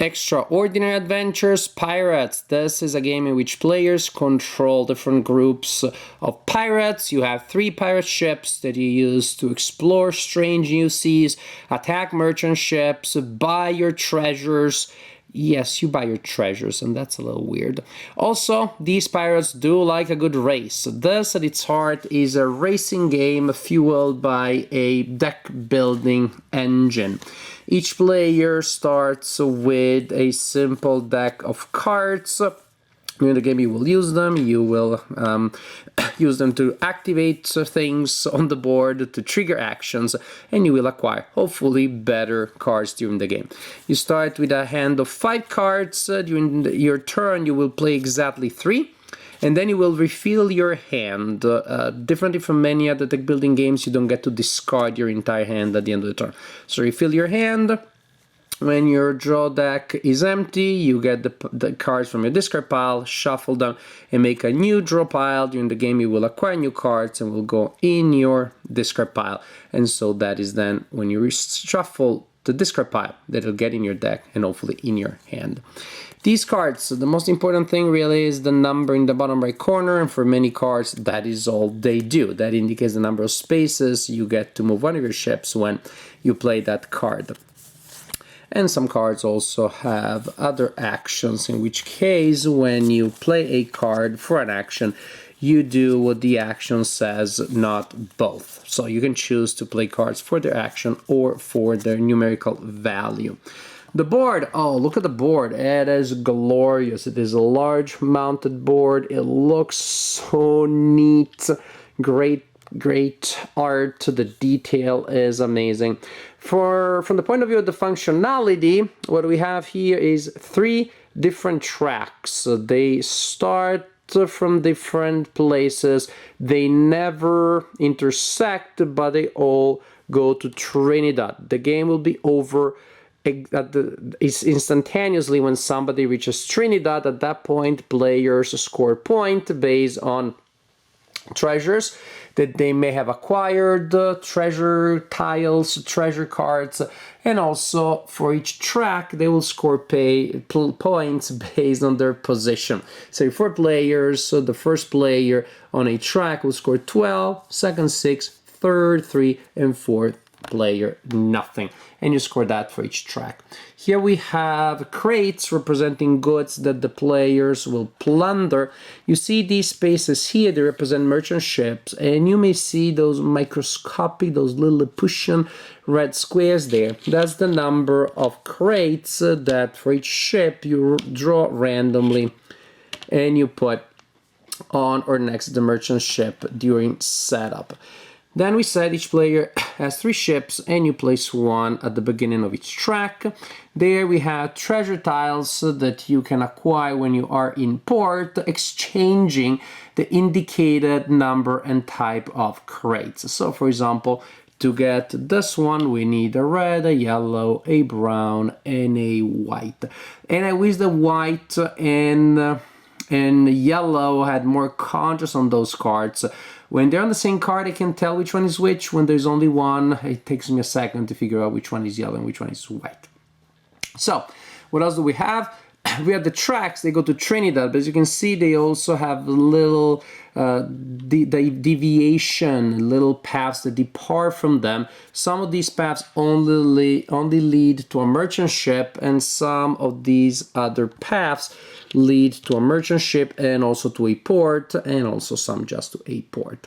Extraordinary Adventures Pirates. This is a game in which players control different groups of pirates. You have 3 pirate ships that you use to explore strange new seas, attack merchant ships, buy your treasures. Yes, you buy your treasures, and that's a little weird. Also, these pirates do like a good race. This, at its heart, is a racing game fueled by a deck-building engine. Each player starts with a simple deck of cards. In the game you will use them, you will use them to activate things on the board, to trigger actions, and you will acquire, hopefully, better cards during the game. You start with a hand of 5 cards. During your turn you will play exactly 3, and then you will refill your hand. Differently from many other deck building games, you don't get to discard your entire hand at the end of the turn. So refill your hand. When your draw deck is empty, you get the cards from your discard pile, shuffle them, and make a new draw pile. During the game, you will acquire new cards and will go in your discard pile. And so that is then when you reshuffle the discard pile that will get in your deck and hopefully in your hand. These cards, the most important thing really is the number in the bottom right corner, and for many cards that is all they do. That indicates the number of spaces you get to move one of your ships when you play that card. And some cards also have other actions, in which case when you play a card for an action, you do what the action says, not both. So you can choose to play cards for their action or for their numerical value. The board, oh, look at the board. It is glorious. It is a large mounted board. It looks so neat. Great art. The detail is amazing. From the point of view of the functionality, what we have here is 3 different tracks. They start from different places. They never intersect, but they all go to Trinidad. The game will be over instantaneously when somebody reaches Trinidad. At that point, players score point based on treasures that they may have acquired, treasure tiles, treasure cards, and also for each track they will score points based on their position. So 4 players, so the first player on a track will score 12, second 6, third 3, and fourth player nothing, and you score that for each track. Here we have crates representing goods that the players will plunder. You see these spaces here, they represent merchant ships, and you may see those microscopic, those Lilliputian red squares there. That's the number of crates that for each ship you draw randomly and you put on or next to the merchant ship during setup. Then we said each player has 3 ships and you place 1 at the beginning of each track. There we have treasure tiles that you can acquire when you are in port, exchanging the indicated number and type of crates. So for example, to get this one we need a red, a yellow, a brown, and a white. And I wish the white and yellow had more contrast on those cards. When they're on the same card, I can tell which one is which. When there's only one, it takes me a second to figure out which one is yellow and which one is white. So, what else do we have? We have the tracks, they go to Trinidad, but as you can see, they also have little deviation, little paths that depart from them. Some of these paths only lead to a merchant ship, and some of these other paths lead to a merchant ship and also to a port, and also some just to a port.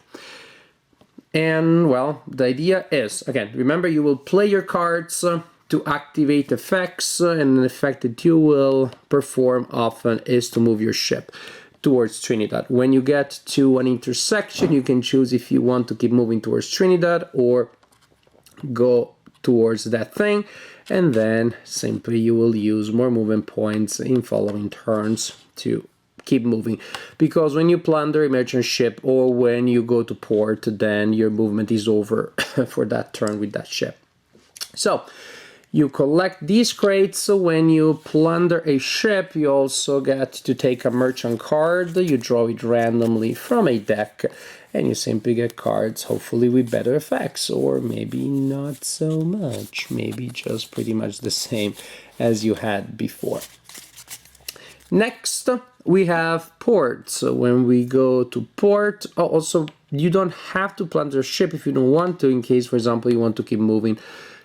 And well, the idea is, again, remember you will play your cards to activate effects, and an effect that you will perform often is to move your ship towards Trinidad. When you get to an intersection, you can choose if you want to keep moving towards Trinidad or go towards that thing, and then simply you will use more movement points in following turns to keep moving. Because when you plunder a merchant ship or when you go to port, then your movement is over for that turn with that ship. So you collect these crates. So when you plunder a ship, you also get to take a merchant card. You draw it randomly from a deck, and you simply get cards, hopefully with better effects, or maybe not so much, maybe just pretty much the same as you had before. Next, we have port. So when we go to port, also you don't have to plant your ship if you don't want to, in case, for example, you want to keep moving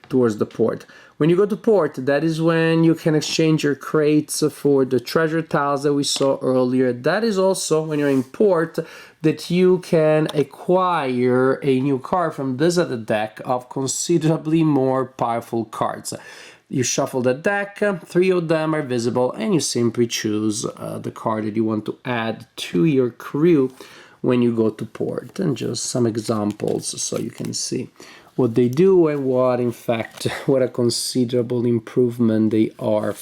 towards the port. When you go to port, that is when you can exchange your crates for the treasure tiles that we saw earlier. That is also when you're in port that you can acquire a new card from this other deck of considerably more powerful cards. You shuffle the deck, 3 of them are visible, and you simply choose the card that you want to add to your crew when you go to port. And just some examples so you can see what they do and what, in fact, what a considerable improvement they are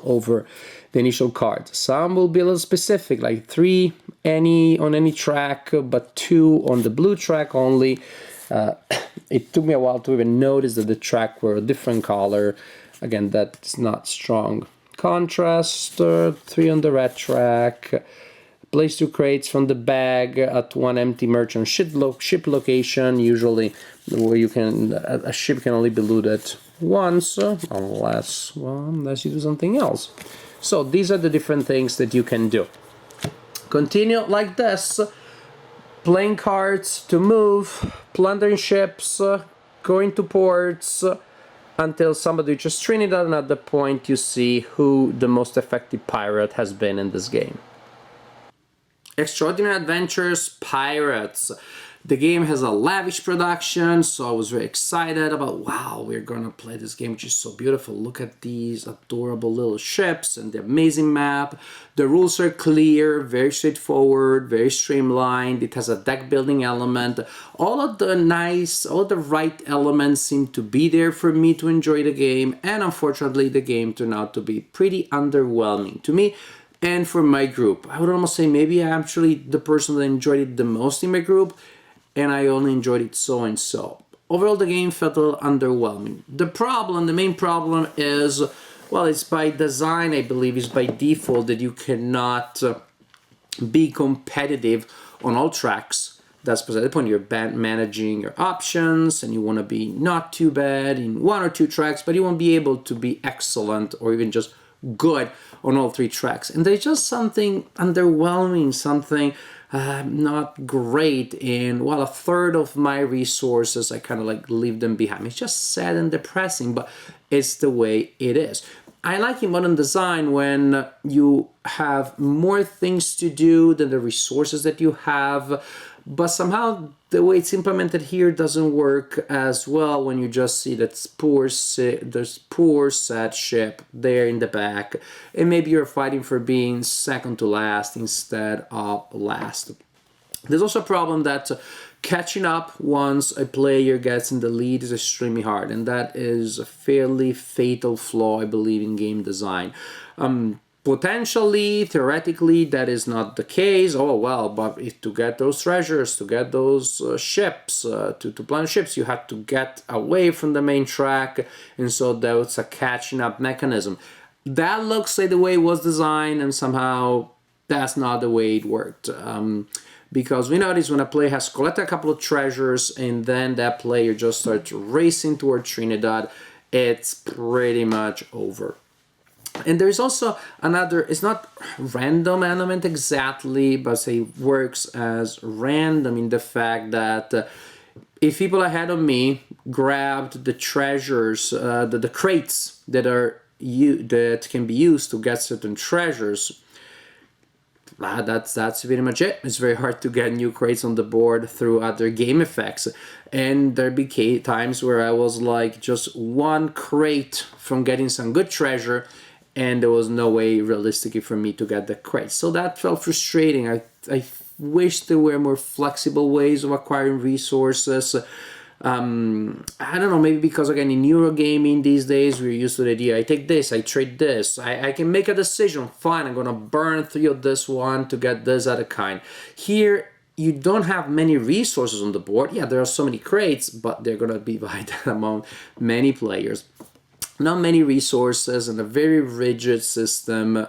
over the initial card. Some will be a little specific, like 3 on any track, but 2 on the blue track only. It took me a while to even notice that the track were a different color. Again, that's not strong contrast. 3 on the red track. Place 2 crates from the bag at 1 empty merchant ship location. Usually, where you can a ship can only be looted once, unless you do something else. So these are the different things that you can do. Continue like this. Playing cards to move, plundering ships, going to ports, until somebody reaches Trinidad, and at the point you see who the most effective pirate has been in this game. Extraordinary Adventures Pirates. The game has a lavish production, so I was very excited about, wow, we're gonna play this game, which is so beautiful. Look at these adorable little ships and the amazing map. The rules are clear, very straightforward, very streamlined. It has a deck building element. All the right elements seem to be there for me to enjoy the game, and unfortunately the game turned out to be pretty underwhelming to me and for my group. I would almost say maybe I'm actually the person that enjoyed it the most in my group, and I only enjoyed it so and so. Overall, the game felt a little underwhelming. The main problem is, well, it's by design, I believe, it's by default that you cannot be competitive on all tracks. That's beside the point. You're managing your options, and you want to be not too bad in 1 or 2 tracks, but you won't be able to be excellent or even just good on all 3 tracks. And there's just something underwhelming, something not great, and while a third of my resources I kind of like leave them behind. It's just sad and depressing, but it's the way it is. I like in modern design when you have more things to do than the resources that you have, but somehow the way it's implemented here doesn't work as well when you just see that there's poor sad ship there in the back, and maybe you're fighting for being second to last instead of last. There's also a problem that catching up once a player gets in the lead is extremely hard, and that is a fairly fatal flaw, I believe, in game design. Potentially, theoretically, that is not the case. Oh well, but if to get those treasures, to get those ships, to plan ships, you have to get away from the main track, and so that's a catching up mechanism. That looks like the way it was designed, and somehow that's not the way it worked. Because we notice when a player has collected a couple of treasures and then that player just starts racing toward Trinidad, it's pretty much over. And there's also another, it's not random element exactly, but say works as random in the fact that if people ahead of me grabbed the treasures, the crates that can be used to get certain treasures, that's pretty much it. It's very hard to get new crates on the board through other game effects. And there became times where I was like just 1 crate from getting some good treasure, and there was no way realistically for me to get the crates. So that felt frustrating. I wish there were more flexible ways of acquiring resources. I don't know, maybe because again in Eurogaming these days we're used to the idea, I take this, I trade this, I can make a decision, fine, I'm gonna burn 3 of this one to get this other kind. Here you don't have many resources on the board. Yeah, there are so many crates, but they're gonna be divided among many players. Not many resources and a very rigid system.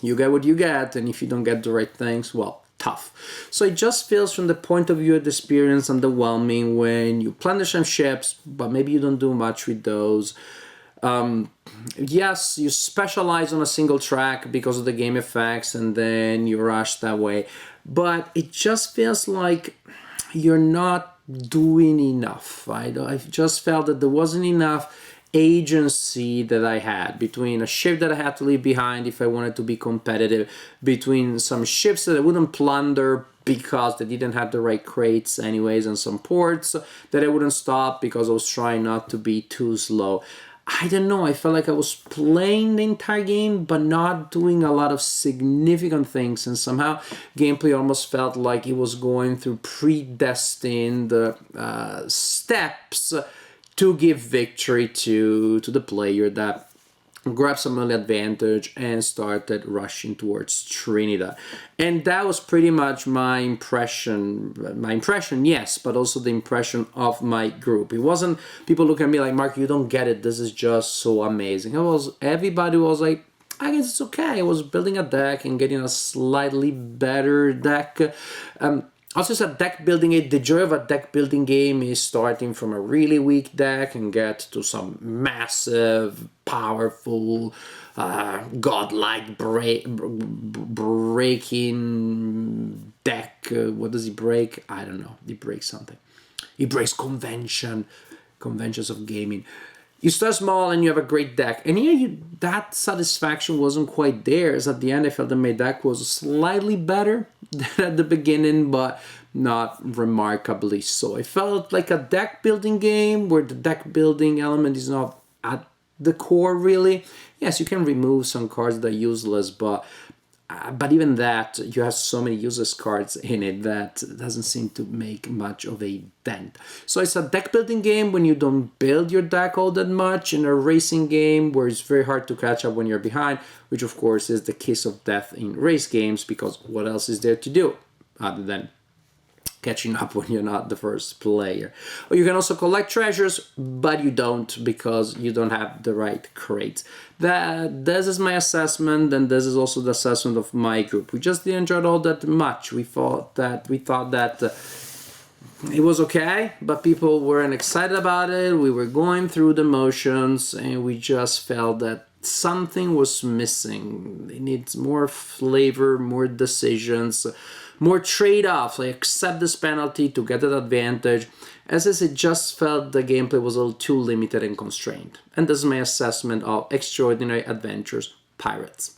You get what you get, and if you don't get the right things, well, tough. So it just feels from the point of view of the experience underwhelming when you plunder some ships, but maybe you don't do much with those. Yes, you specialize on a single track because of the game effects, and then you rush that way. But it just feels like you're not doing enough. I just felt that there wasn't enough agency that I had between a ship that I had to leave behind if I wanted to be competitive, between some ships that I wouldn't plunder because they didn't have the right crates anyways, and some ports that I wouldn't stop because I was trying not to be too slow. I don't know, I felt like I was playing the entire game but not doing a lot of significant things, and somehow gameplay almost felt like it was going through predestined steps to give victory to the player that grabbed some early advantage and started rushing towards Trinidad. And that was pretty much my impression. My impression, yes, but also the impression of my group. It wasn't people look at me like, Mark, you don't get it. This is just so amazing. Everybody was like, I guess it's okay. I was building a deck and getting a slightly better deck. Also, it's a deck building game. The joy of a deck building game is starting from a really weak deck and get to some massive, powerful, godlike breaking deck. What does he break? I don't know. He breaks something. He breaks conventions of gaming. You start small and you have a great deck. And here, that satisfaction wasn't quite there. As at the end, I felt that my deck was slightly better than at the beginning, but not remarkably so. I felt like a deck building game where the deck building element is not at the core, really. Yes, you can remove some cards that are useless, but even that, you have so many useless cards in it that doesn't seem to make much of a dent. So it's a deck building game when you don't build your deck all that much, in a racing game where it's very hard to catch up when you're behind, which of course is the kiss of death in race games, because what else is there to do other than catching up when you're not the first player. Or you can also collect treasures, but you don't because you don't have the right crates. This is my assessment, and this is also the assessment of my group. We just didn't enjoy it all that much. We thought that it was okay, but people weren't excited about it. We were going through the motions, and we just felt that something was missing. It needs more flavor, more decisions, more trade-offs, like accept this penalty to get that advantage. As I said, just felt the gameplay was a little too limited and constrained. And this is my assessment of Extraordinary Adventures Pirates.